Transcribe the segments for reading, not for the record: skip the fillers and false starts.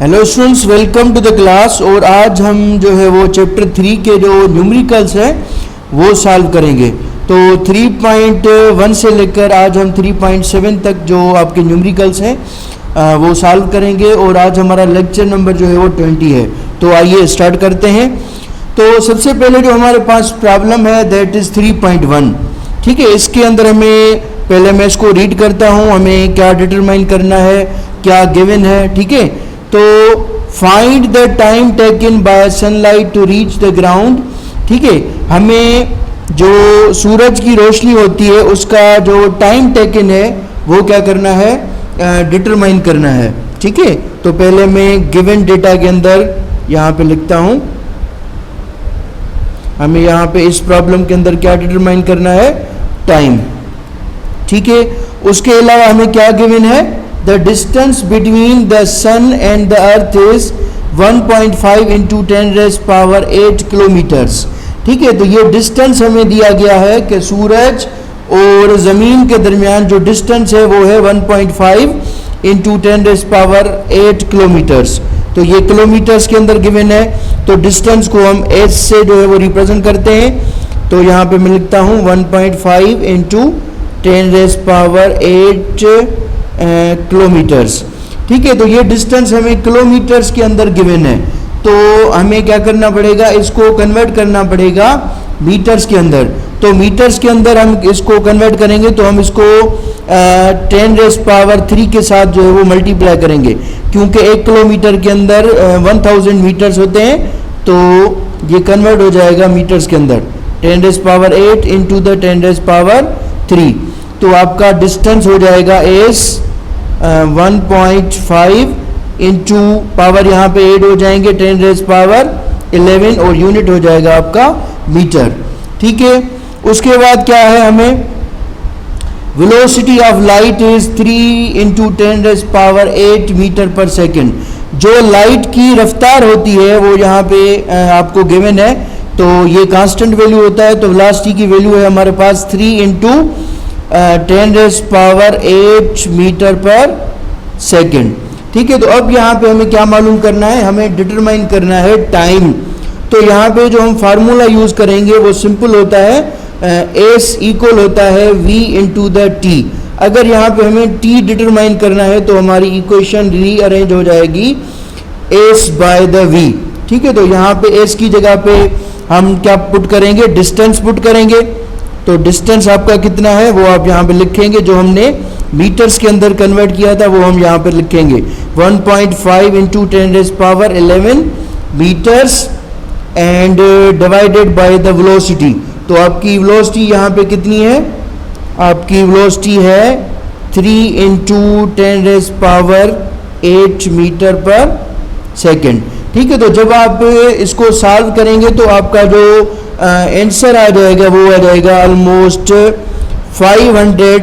Hello students, welcome to the class. और आज हम जो है वो चैप्टर 3 के जो न्यूमेरिकल्स हैं वो सॉल्व करेंगे। तो 3.1 से लेकर आज हम 3.7 तक जो आपके न्यूमेरिकल्स हैं वो सॉल्व करेंगे। और आज हमारा लेक्चर नंबर जो है वो 20 है। तो आइए स्टार्ट करते हैं। तो सबसे पहले जो हमारे पास प्रॉब्लम है दैट इज़ 3.1। ठीक है, इसके अंदर हमें पहले मैं इसको रीड करता हूँ, हमें क्या डिटरमाइन करना है, क्या गिवन है। ठीक है, तो find the time taken by sunlight to reach the ground. ठीक है, हमें जो सूरज की रोशनी होती है उसका जो टाइम टेकन है वो क्या करना है, डिटरमाइन करना है। ठीक है, तो पहले मैं गिवन डेटा के अंदर यहाँ पे लिखता हूँ, हमें यहाँ पे इस प्रॉब्लम के अंदर क्या डिटरमाइन करना है, टाइम। ठीक है, उसके अलावा हमें क्या गिवन है, the distance between the sun and the earth is 1.5 into 10⁻⁸ kilometres. ठीक है, तो ये डिस्टेंस हमें दिया गया है कि सूरज और ज़मीन के दरमियान जो डिस्टेंस है वो है 1.5 इंटू 10⁸ किलोमीटर्स। तो ये किलोमीटर्स के अंदर गिवन है, तो डिस्टेंस को हम एच से जो है वो रिप्रेजेंट करते हैं। तो यहाँ पे मैं लिखता हूँ 1.5 इंटू 10⁸ किलोमीटर्स। ठीक है, तो ये डिस्टेंस हमें किलोमीटर्स के अंदर गिवन है। तो हमें क्या करना पड़ेगा, इसको कन्वर्ट करना पड़ेगा मीटर्स के अंदर। तो मीटर्स के अंदर हम इसको कन्वर्ट करेंगे तो हम इसको 10⁻³ के साथ जो है वो मल्टीप्लाई करेंगे, क्योंकि 1 किलोमीटर के अंदर 1000 मीटर्स होते हैं। तो ये कन्वर्ट हो जाएगा मीटर्स के अंदर 10⁸ इंटू द 10⁻3। तो आपका डिस्टेंस हो जाएगा एस 1.5 इंटू पावर यहाँ पे 8 हो जाएंगे 10⁻11 और यूनिट हो जाएगा आपका मीटर। ठीक है, उसके बाद क्या है, हमें velocity of light is 3 into 10⁸ metre per second. जो लाइट की रफ्तार होती है वो यहाँ पे आपको गिवन है। तो ये कांस्टेंट वैल्यू होता है, तो वेलोसिटी की वैल्यू है हमारे पास 3 इंटू 10⁸ मीटर पर सेकेंड। ठीक है, तो अब यहाँ पे हमें क्या मालूम करना है, हमें डिटरमाइन करना है टाइम। तो यहाँ पे जो हम फार्मूला यूज़ करेंगे वो सिंपल होता है, एस इक्वल होता है वी इंटू द टी। अगर यहाँ पे हमें टी डिटरमाइन करना है तो हमारी इक्वेशन रीअरेंज हो जाएगी एस बाय द वी। ठीक है, तो यहाँ पे एस की जगह पे हम क्या पुट करेंगे, डिस्टेंस पुट करेंगे। तो डिस्टेंस आपका कितना है वो आप यहाँ पे लिखेंगे, जो हमने मीटर्स के अंदर कन्वर्ट किया था वो हम यहाँ पर लिखेंगे 1.5 into 10⁻11 metres and divided by the velocity. तो आपकी वेलोसिटी यहाँ पे कितनी है, आपकी वेलोसिटी है 3 इंटू 10⁸ मीटर पर सेकेंड। ठीक है, तो जब आप इसको सॉल्व करेंगे तो आपका जो आंसर आ जाएगा वो आ जाएगा ऑलमोस्ट 500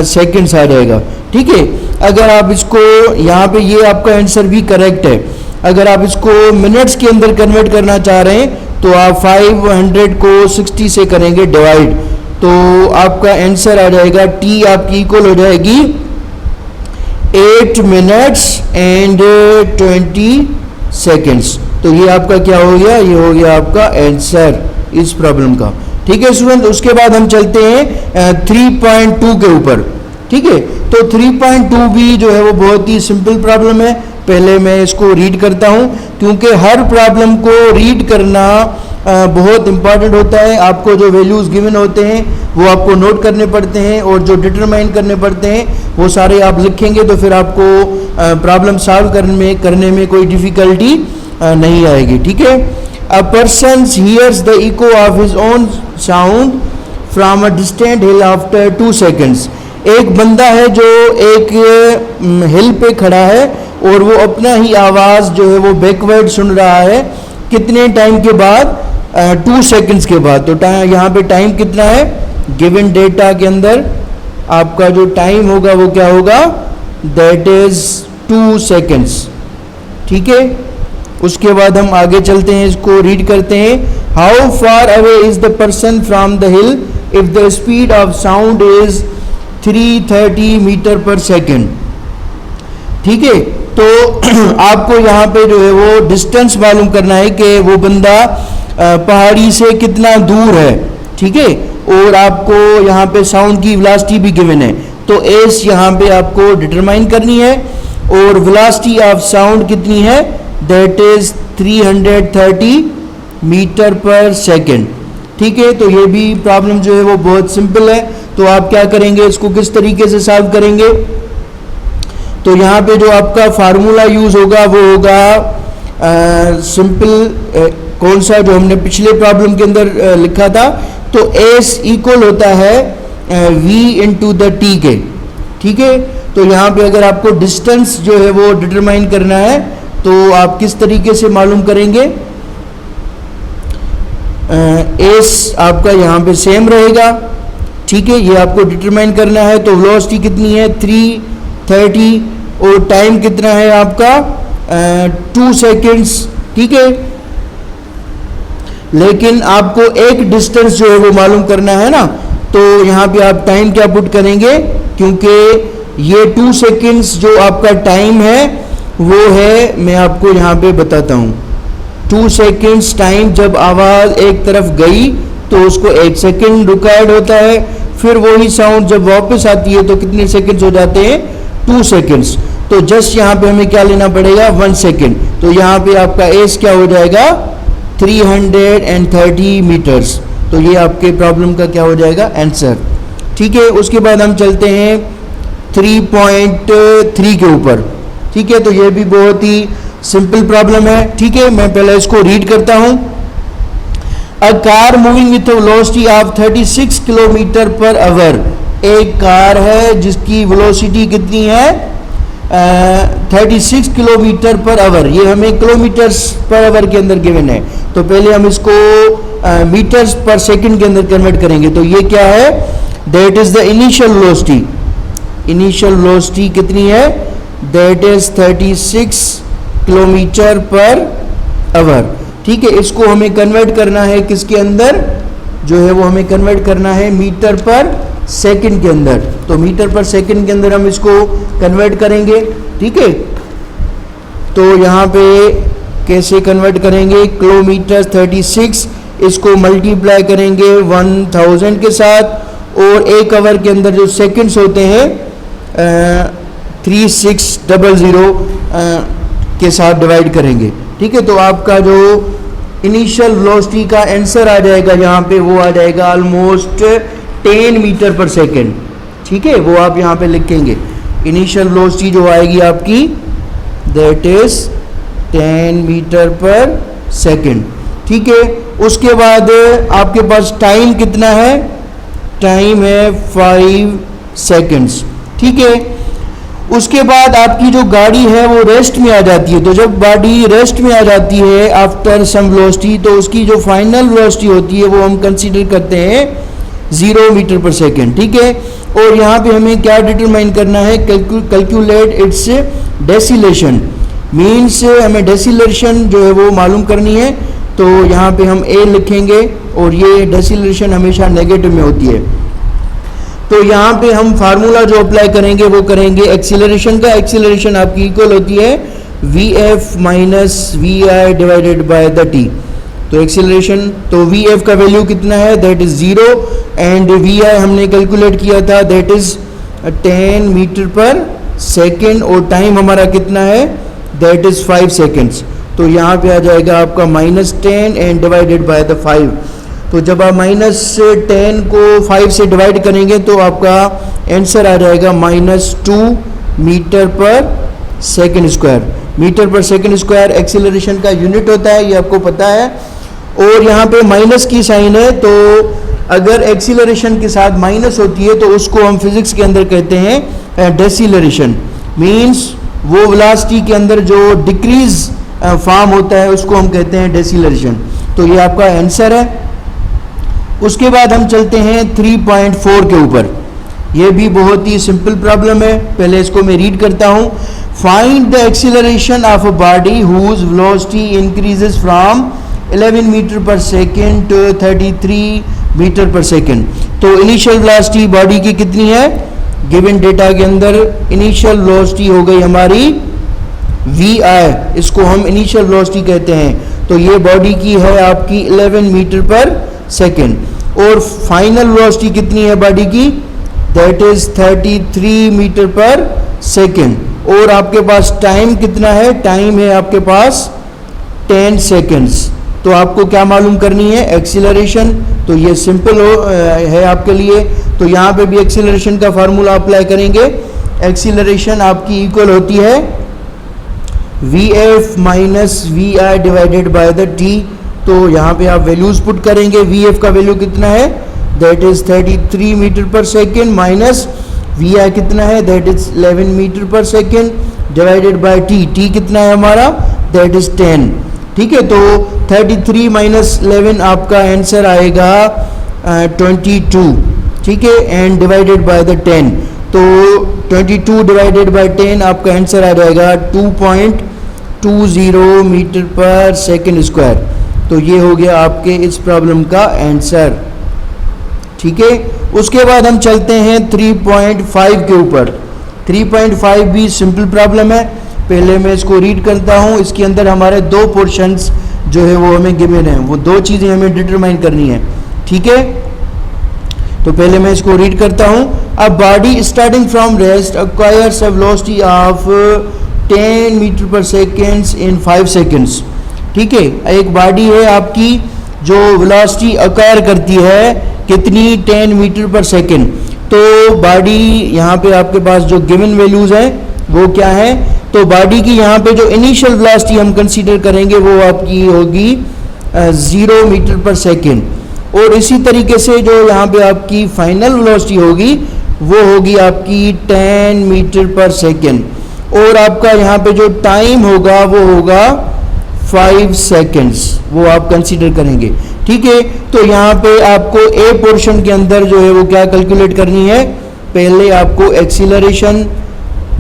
सेकेंड्स आ जाएगा। ठीक है, अगर आप इसको यहाँ पे ये आपका आंसर भी करेक्ट है। अगर आप इसको मिनट्स के अंदर कन्वर्ट करना चाह रहे हैं तो आप 500 को 60 से करेंगे डिवाइड, तो आपका आंसर आ जाएगा टी आपकी इक्वल हो जाएगी 8 मिनट्स एंड 20 सेकेंड्स। तो ये आपका क्या हो गया, ये हो गया आपका आंसर इस प्रॉब्लम का। ठीक है स्टूडेंट, उसके बाद हम चलते हैं 3.2 के ऊपर। ठीक है, तो 3.2 भी जो है वो बहुत ही सिंपल प्रॉब्लम है। पहले मैं इसको रीड करता हूँ, क्योंकि हर प्रॉब्लम को रीड करना बहुत इंपॉर्टेंट होता है। आपको जो वैल्यूज़ गिवन होते हैं वो आपको नोट करने पड़ते हैं, और जो डिटरमाइन करने पड़ते हैं वो सारे आप लिखेंगे, तो फिर आपको प्रॉब्लम सॉल्व करने में कोई डिफ़िकल्टी नहीं आएगी। ठीक है, a person hears the echo of his own sound from a distant hill after 2 seconds. एक बंदा है जो एक हिल पे खड़ा है और वो अपना ही आवाज़ जो है वो बैकवर्ड सुन रहा है, कितने टाइम के बाद, 2 सेकेंड्स के बाद। तो यहाँ पे टाइम कितना है, गिवन डेटा के अंदर आपका जो टाइम होगा वो क्या होगा, दैट इज़ 2 सेकेंड्स। ठीक है, उसके बाद हम आगे चलते हैं, इसको रीड करते हैं। How far away is the person from the hill if the speed of sound is 330 metre per second. ठीक है, तो आपको यहाँ पे जो है वो डिस्टेंस मालूम करना है कि वो बंदा पहाड़ी से कितना दूर है, ठीक है, और आपको यहाँ पे साउंड की वेलोसिटी भी गिवन है, तो एस यहाँ पे आपको डिटरमाइन करनी है, और वेलोसिटी ऑफ साउंड कितनी है, that is 330 metre per second, ठीक है। तो ये भी प्रॉब्लम जो है वो बहुत सिंपल है। तो आप क्या करेंगे, इसको किस तरीके से सॉल्व करेंगे, तो यहाँ पे जो आपका फार्मूला यूज होगा वो होगा सिंपल कौन सा, जो हमने पिछले प्रॉब्लम के अंदर लिखा था, तो एस इक्वल होता है v इंटू द टी के, ठीक है। तो यहाँ पे अगर आपको डिस्टेंस जो है वो डिटरमाइन करना है तो आप किस तरीके से मालूम करेंगे, एस आपका यहाँ पे सेम रहेगा, ठीक है, ये आपको डिटरमाइन करना है। तो वेलोसिटी कितनी है 330, और टाइम कितना है आपका 2 सेकेंड्स, ठीक है। लेकिन आपको एक डिस्टेंस जो है वो मालूम करना है ना, तो यहाँ पे आप टाइम क्या पुट करेंगे, क्योंकि ये 2 सेकेंड्स जो आपका टाइम है वो है, मैं आपको यहाँ पे बताता हूँ, 2 सेकेंड्स टाइम, जब आवाज़ एक तरफ गई तो उसको 1 सेकेंड रिक्वायर्ड होता है, फिर वही साउंड जब वापस आती है तो कितने सेकेंड्स हो जाते हैं, 2 सेकेंड्स। तो जस्ट यहाँ पे हमें क्या लेना पड़ेगा, 1 सेकेंड। तो यहाँ पे आपका एस क्या हो जाएगा, 330 मीटर्स। तो ये आपके प्रॉब्लम का क्या हो जाएगा, आंसर, ठीक है। उसके बाद हम चलते हैं 3.3 के ऊपर, ठीक है। तो ये भी बहुत ही सिंपल प्रॉब्लम है, ठीक है। मैं पहले इसको रीड करता हूँ। A car moving with velocity of 36 kilometre per hour, एक कार है जिसकी वेलोसिटी कितनी है 36 किलोमीटर पर आवर, ये हमें किलोमीटर्स पर आवर के अंदर गिवन है, तो पहले हम इसको मीटर्स पर सेकंड के अंदर कन्वर्ट करेंगे। तो ये क्या है, that is the initial velocity, initial velocity कितनी है, that is 36 kilometre per hour, ठीक है। इसको हमें कन्वर्ट करना है किसके अंदर, जो है वो हमें कन्वर्ट करना है मीटर पर सेकंड के अंदर। तो मीटर पर सेकंड के अंदर हम इसको कन्वर्ट करेंगे, ठीक है। तो यहाँ पे कैसे कन्वर्ट करेंगे, किलोमीटर 36, इसको मल्टीप्लाई करेंगे 1000 के साथ, और एक आवर के अंदर जो सेकंड्स होते हैं 3600 के साथ डिवाइड करेंगे, ठीक है। तो आपका जो इनिशियल वेलोसिटी का आंसर आ जाएगा यहाँ पे, वो आ जाएगा ऑलमोस्ट 10 मीटर पर सेकेंड, ठीक है। वो आप यहाँ पे लिखेंगे, इनिशियल वेलोसिटी जो आएगी आपकी that is 10 metre per second, ठीक है। उसके बाद आपके पास टाइम कितना है, टाइम है 5 सेकेंड्स, ठीक है। उसके बाद आपकी जो गाड़ी है वो रेस्ट में आ जाती है, तो जब गाड़ी रेस्ट में आ जाती है आफ्टर सम वेलोसिटी, तो उसकी जो फाइनल वेलोसिटी होती है वो हम कंसीडर करते हैं 0 मीटर पर सेकेंड, ठीक है। और यहाँ पे हमें क्या डिटरमाइन करना है, कैलकुलेट इट्स डेसिलेशन, मीन्स हमें डेसिलेशन जो है वो मालूम करनी है। तो यहाँ पे हम ए लिखेंगे, और ये डेसिलेशन हमेशा नेगेटिव में होती है। तो यहाँ पे हम फार्मूला जो अप्लाई करेंगे वो करेंगे एक्सीलरेशन का, एक्सीलरेशन आपकी इक्वल होती है V F minus V I divided by the T. तो एक्सीलरेशन, तो वी एफ का वैल्यू कितना है, that is 0, and V I हमने कैलकुलेट किया था that is 10 metre per second, और टाइम हमारा कितना है, दैट इज 5 सेकेंड्स। तो यहाँ पे आ जाएगा आपका -10 एंड डिवाइडेड बाय द 5। तो जब आप -10 को 5 से डिवाइड करेंगे तो आपका आंसर आ जाएगा -2 metre per second square. Metre per second square acceleration का यूनिट होता है, ये आपको पता है। और यहाँ पे माइनस की साइन है, तो अगर एक्सीलरेशन के साथ माइनस होती है तो उसको हम फिजिक्स के अंदर कहते हैं डेसिलरेशन, मीन्स वो वेलोसिटी के अंदर जो डिक्रीज फॉर्म होता है उसको हम कहते हैं डेसिलरेशन। तो ये आपका आंसर है। उसके बाद हम चलते हैं 3.4 के ऊपर, ये भी बहुत ही सिंपल प्रॉब्लम है, पहले इसको मैं रीड करता हूँ। Find the acceleration of a body whose velocity increases from 11 metre per second to 33 metre per second. तो इनिशियल वेलोसिटी बॉडी की कितनी है, गिवन डेटा के अंदर इनिशियल वेलोसिटी हो गई हमारी वी आई, इसको हम इनिशियल वेलोसिटी कहते हैं। तो ये बॉडी की है आपकी 11 मीटर पर सेकेंड, और फाइनल वेलोसिटी कितनी है बॉडी की, that is 33 metre per second. और आपके पास टाइम कितना है, टाइम है आपके पास 10 सेकेंड्स। तो आपको क्या मालूम करनी है, एक्सीलरेशन। तो ये सिंपल है आपके लिए। तो यहाँ पे भी एक्सीलरेशन का फार्मूला अप्लाई करेंगे। एक्सीलरेशन आपकी इक्वल होती है V F minus V I divided by the T. तो यहाँ पे आप वैल्यूज पुट करेंगे। वी एफ का वैल्यू कितना है, that is 33 metre per second, minus V I कितना है, that is 11 metre per second, divided by T. T कितना है हमारा, दैट इज 10। ठीक है, तो 33 माइनस 11 आपका आंसर आएगा 22। ठीक है, एंड डिवाइडेड बाय द 10। तो 22 डिवाइडेड बाय 10 आपका आंसर आ जाएगा 2.20 मीटर पर सेकेंड स्क्वायर। तो ये हो गया आपके इस प्रॉब्लम का आंसर। ठीक है, उसके बाद हम चलते हैं 3.5 के ऊपर। 3.5 भी सिंपल प्रॉब्लम है। पहले मैं इसको रीड करता हूँ। इसके अंदर हमारे दो पोर्शंस जो है वो हमें गिवन है, वो दो चीज़ें हमें डिटरमाइन करनी है। ठीक है, तो पहले मैं इसको रीड करता हूँ। A body starting from rest acquires a velocity of 10 metre per seconds in 5 seconds. ठीक है, एक बॉडी है आपकी जो वेलोसिटी एक्वायर करती है कितनी, 10 मीटर पर सेकेंड। तो बॉडी यहाँ पे आपके पास जो गिवन वैल्यूज है वो क्या है, तो बॉडी की यहाँ पे जो इनिशियल वेलोसिटी हम कंसीडर करेंगे वो आपकी होगी 0 मीटर पर सेकेंड। और इसी तरीके से जो यहाँ पे आपकी फाइनल वेलोसिटी होगी वो होगी आपकी 10 मीटर पर सेकेंड। और आपका यहाँ पे जो टाइम होगा वो होगा 5 सेकेंड्स, वो आप कंसीडर करेंगे। ठीक है, तो यहाँ पे आपको ए पोर्शन के अंदर जो है वो क्या कैलकुलेट करनी है, पहले आपको एक्सीलरेशन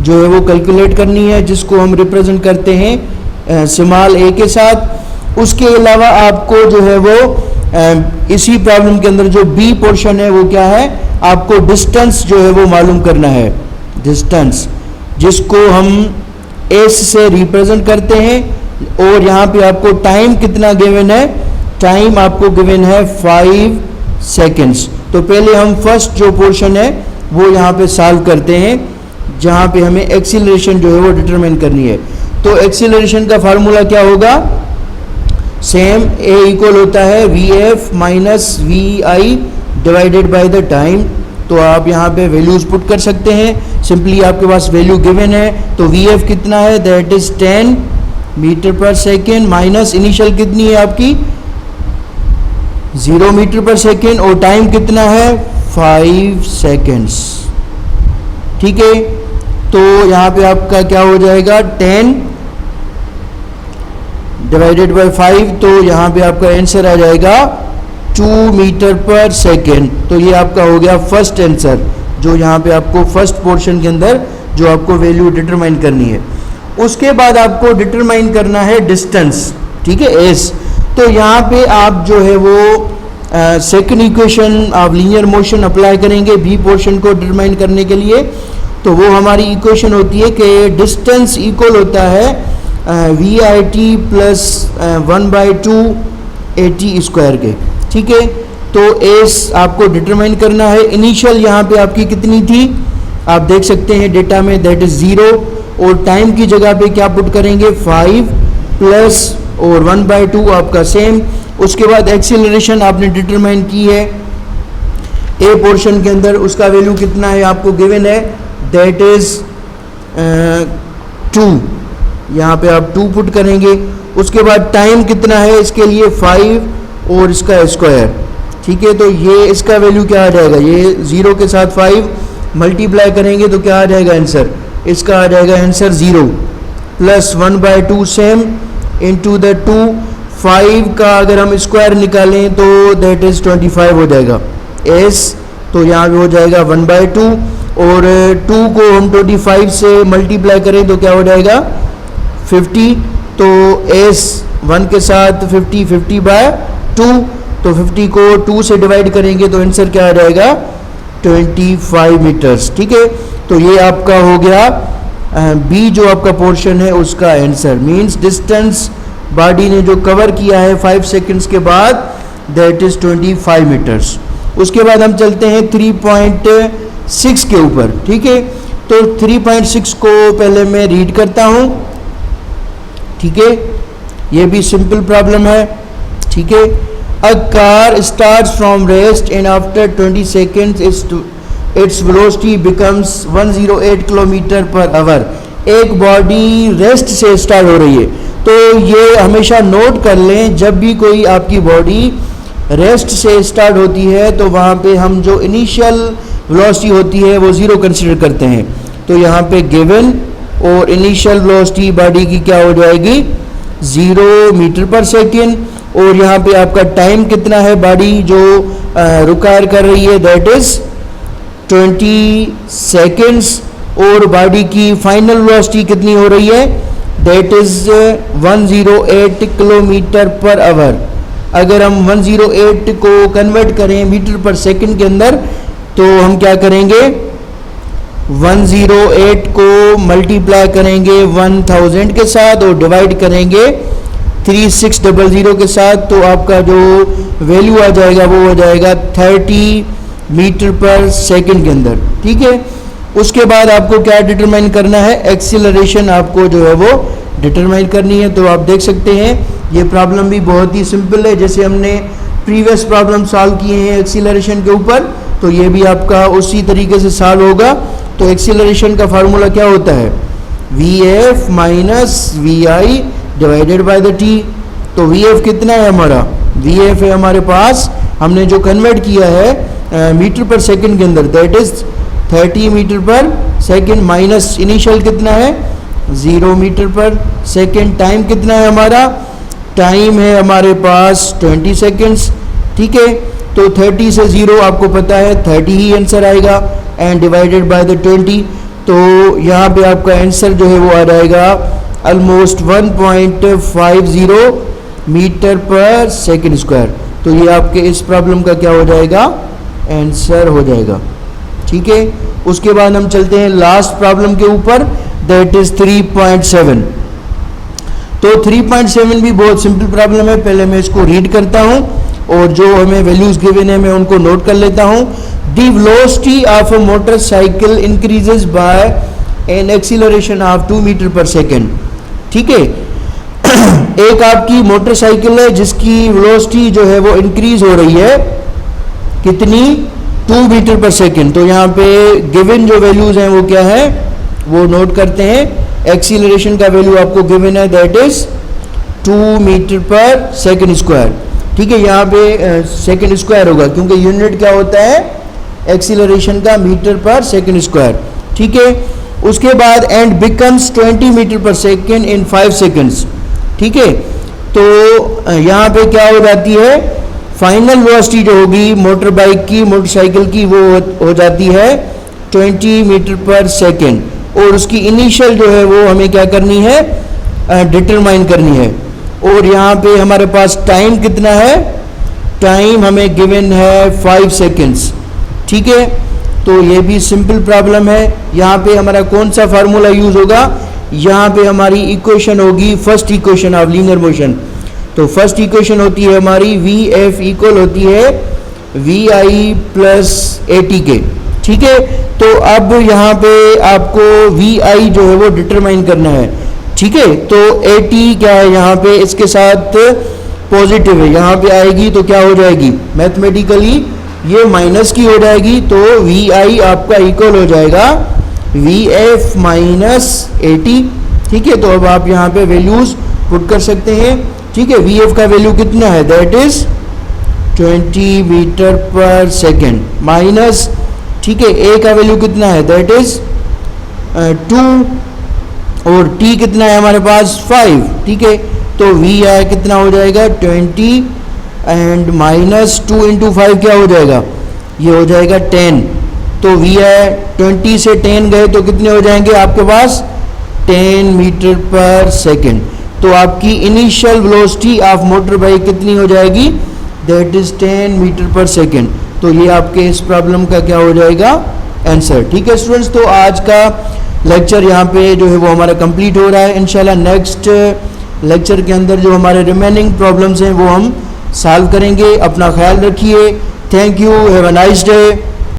जो है वो कैलकुलेट करनी है, जिसको हम रिप्रेजेंट करते हैं स्मॉल ए के साथ। उसके अलावा आपको जो है वो इसी प्रॉब्लम के अंदर जो बी पोर्शन है वो क्या है, आपको डिस्टेंस जो है वो मालूम करना है। डिस्टेंस जिसको हम एस से रिप्रेजेंट करते हैं। और यहाँ पे आपको टाइम कितना गिवन है, टाइम आपको गिवन है 5 सेकेंड्स। तो पहले हम फर्स्ट जो पोर्शन है वो यहाँ पे सॉल्व करते हैं, जहाँ पे हमें एक्सीलरेशन जो है वो डिटरमाइन करनी है। तो एक्सीलरेशन का फार्मूला क्या होगा, सेम, ए इक्वल होता है V F minus V I divided by the time. तो आप यहाँ पे वैल्यूज पुट कर सकते हैं। सिंपली आपके पास वैल्यू गिवन है, तो वी एफ कितना है, that is 10 metre per second, minus initial कितनी है आपकी 0 मीटर पर सेकेंड, और टाइम कितना है 5 सेकेंड्स। ठीक है, तो यहाँ पे आपका क्या हो जाएगा 10 डिवाइडेड बाय 5, तो यहाँ पे आपका आंसर आ जाएगा 2 मीटर पर सेकेंड। तो ये आपका हो गया फर्स्ट आंसर, जो यहाँ पे आपको फर्स्ट पोर्शन के अंदर जो आपको वैल्यू डिटरमाइन करनी है। उसके बाद आपको डिटरमाइन करना है डिस्टेंस। ठीक है, एस। तो यहाँ पे आप जो है वो second equation of linear motion apply करेंगे बी पोर्शन को डिटरमाइन करने के लिए। तो वो हमारी इक्वेशन होती है कि डिस्टेंस इक्वल होता है V I T plus 1/2 A T square के। ठीक है, तो एस आपको डिटरमाइन करना है। इनिशियल यहाँ पे आपकी कितनी थी, आप देख सकते हैं डेटा में, दैट इज 0। और टाइम की जगह पे क्या पुट करेंगे 5 प्लस और 1/2 आपका सेम। उसके बाद एक्सीलरेशन आपने डिटरमाइन की है ए पोर्शन के अंदर, उसका वैल्यू कितना है आपको गिवन है, दैट इज 2। यहाँ पे आप 2 पुट करेंगे। उसके बाद टाइम कितना है इसके लिए 5 और इसका स्क्वायर। ठीक है, तो ये इसका वैल्यू क्या आ जाएगा, ये 0 के साथ 5 मल्टीप्लाई करेंगे तो क्या आ जाएगा आंसर, इसका आ जाएगा answer 0 plus 1/2 same into the 2। 5 का अगर हम स्क्वायर निकालें तो दैट इज 25 हो जाएगा एस। तो यहाँ पे हो जाएगा 1/2 और 2 को हम 25 से मल्टीप्लाई करें तो क्या हो जाएगा 50। तो एस 1 के साथ 50/2, तो 50 को 2 से डिवाइड करेंगे तो आंसर क्या आ जाएगा 25 मीटर्स। ठीक है, तो ये आपका हो गया बी जो आपका पोर्शन है उसका आंसर मींस डिस्टेंस बॉडी ने जो कवर किया है 5 सेकंड्स के बाद दैट इज़ 25 मीटर्स। उसके बाद हम चलते हैं 3.6 के ऊपर, ठीक है। तो 3.6 को पहले मैं रीड करता हूँ, ठीक है। ये भी सिंपल प्रॉब्लम है, ठीक है। A car starts from rest and after 20 seconds its velocity becomes 108 kilometre per hour. एक बॉडी रेस्ट से स्टार्ट हो रही है, तो ये हमेशा नोट कर लें, जब भी कोई आपकी बॉडी रेस्ट से स्टार्ट होती है तो वहाँ पे हम जो इनिशियल वेलोसिटी होती है वो ज़ीरो कंसीडर करते हैं। तो यहाँ पे गिवन और इनिशियल वेलोसिटी बॉडी की क्या हो जाएगी 0 मीटर पर सेकेंड, और यहाँ पे आपका टाइम कितना है बॉडी जो रिक्वायर कर रही है दैट इज़ 20 सेकेंड्स, और बॉडी की फाइनल वेलोसिटी कितनी हो रही है that is 108 kilometre per hour. अगर हम 108 को कन्वर्ट करें मीटर पर सेकंड के अंदर तो हम क्या करेंगे 108 को मल्टीप्लाई करेंगे 1000 के साथ और डिवाइड करेंगे 3600 के साथ, तो आपका जो वैल्यू आ जाएगा वो हो जाएगा 30 मीटर पर सेकंड के अंदर, ठीक है। उसके बाद आपको क्या डिटरमाइन करना है, एक्सीलरेशन आपको जो है वो डिटरमाइन करनी है। तो आप देख सकते हैं ये प्रॉब्लम भी बहुत ही सिंपल है, जैसे हमने प्रीवियस प्रॉब्लम सॉल्व किए हैं एक्सीलरेशन के ऊपर, तो ये भी आपका उसी तरीके से सॉल्व होगा। तो एक्सीलरेशन का फार्मूला क्या होता है Vf minus Vi divided by the T. तो Vf कितना है हमारा, Vf है हमारे पास, हमने जो कन्वर्ट किया है मीटर पर सेकंड के अंदर दैट इज 30 मीटर पर सेकंड, माइनस इनिशियल कितना है 0 मीटर पर सेकंड। टाइम कितना है हमारा, टाइम है हमारे पास 20 सेकेंड्स, ठीक है। तो 30 से 0 आपको पता है 30 ही आंसर आएगा एंड डिवाइडेड बाय द 20, तो यहाँ पे आपका आंसर जो है वो आ जाएगा ऑलमोस्ट 1.50 मीटर पर सेकंड स्क्वायर। तो ये आपके इस प्रॉब्लम का क्या हो जाएगा आंसर हो जाएगा, ठीक है। उसके बाद हम चलते हैं लास्ट प्रॉब्लम के ऊपर दैट इज 3.7। तो 3.7 भी बहुत सिंपल प्रॉब्लम है, पहले मैं इसको रीड करता हूँ और जो हमें वैल्यूज गिवन है मैं उनको नोट कर लेता हूँ। The velocity of a motorcycle increases by an acceleration of 2 metre per second, ठीक है। एक आपकी मोटरसाइकिल है जिसकी वेलोसिटी जो है वो इंक्रीज हो रही है, कितनी 2 मीटर पर सेकेंड। तो यहाँ पे गिवन जो वैल्यूज हैं वो क्या है वो नोट करते हैं। एक्सीलरेशन का वैल्यू आपको गिवन है that is 2 metre per second square, ठीक है। यहाँ पे सेकेंड स्क्वायर होगा क्योंकि यूनिट क्या होता है एक्सीलरेशन का मीटर पर सेकेंड स्क्वायर, ठीक है। उसके बाद and becomes 20 metre per second in 5 seconds, ठीक है। तो यहाँ पे क्या हो जाती है फाइनल वेलोसिटी जो होगी मोटर बाइक की मोटरसाइकिल की वो हो जाती है 20 मीटर पर सेकेंड, और उसकी इनिशियल जो है वो हमें क्या करनी है डिटरमाइन करनी है। और यहाँ पे हमारे पास टाइम कितना है, टाइम हमें गिवन है 5 सेकेंड्स, ठीक है। तो ये भी सिंपल प्रॉब्लम है। यहाँ पे हमारा कौन सा फार्मूला यूज़ होगा, यहाँ पे हमारी इक्वेशन होगी first equation of linear motion. तो फर्स्ट इक्वेशन होती है हमारी Vf इक्वल होती है Vi प्लस AT के, ठीक है। तो अब यहाँ पे आपको Vi जो है वो डिटरमाइन करना है, ठीक है। तो AT क्या है यहाँ पे इसके साथ पॉजिटिव है, यहाँ पे आएगी तो क्या हो जाएगी मैथमेटिकली ये माइनस की हो जाएगी, तो Vi आपका इक्वल हो जाएगा Vf माइनस AT, ठीक है। तो अब आप यहाँ पे वैल्यूज पुट कर सकते हैं, ठीक है। Vf का वैल्यू कितना है that is 20 metre per second minus, ठीक है, A का वैल्यू कितना है दैट इज 2 और T कितना है हमारे पास 5, ठीक है। तो V आया कितना हो जाएगा 20 एंड माइनस 2 इंटू 5 क्या हो जाएगा ये हो जाएगा 10। तो V आया 20 से 10 गए तो कितने हो जाएंगे आपके पास 10 मीटर पर सेकेंड। तो आपकी initial velocity of motor bike कितनी हो जाएगी that is 10 metre per second. तो ये आपके इस प्रॉब्लम का क्या हो जाएगा आंसर, ठीक है स्टूडेंट्स। तो आज का लेक्चर यहाँ पे जो है वो हमारा कंप्लीट हो रहा है। इंशाल्लाह नेक्स्ट लेक्चर के अंदर जो हमारे रिमेनिंग प्रॉब्लम्स हैं वो हम सॉल्व करेंगे। अपना ख्याल रखिए। Thank you, have a nice day.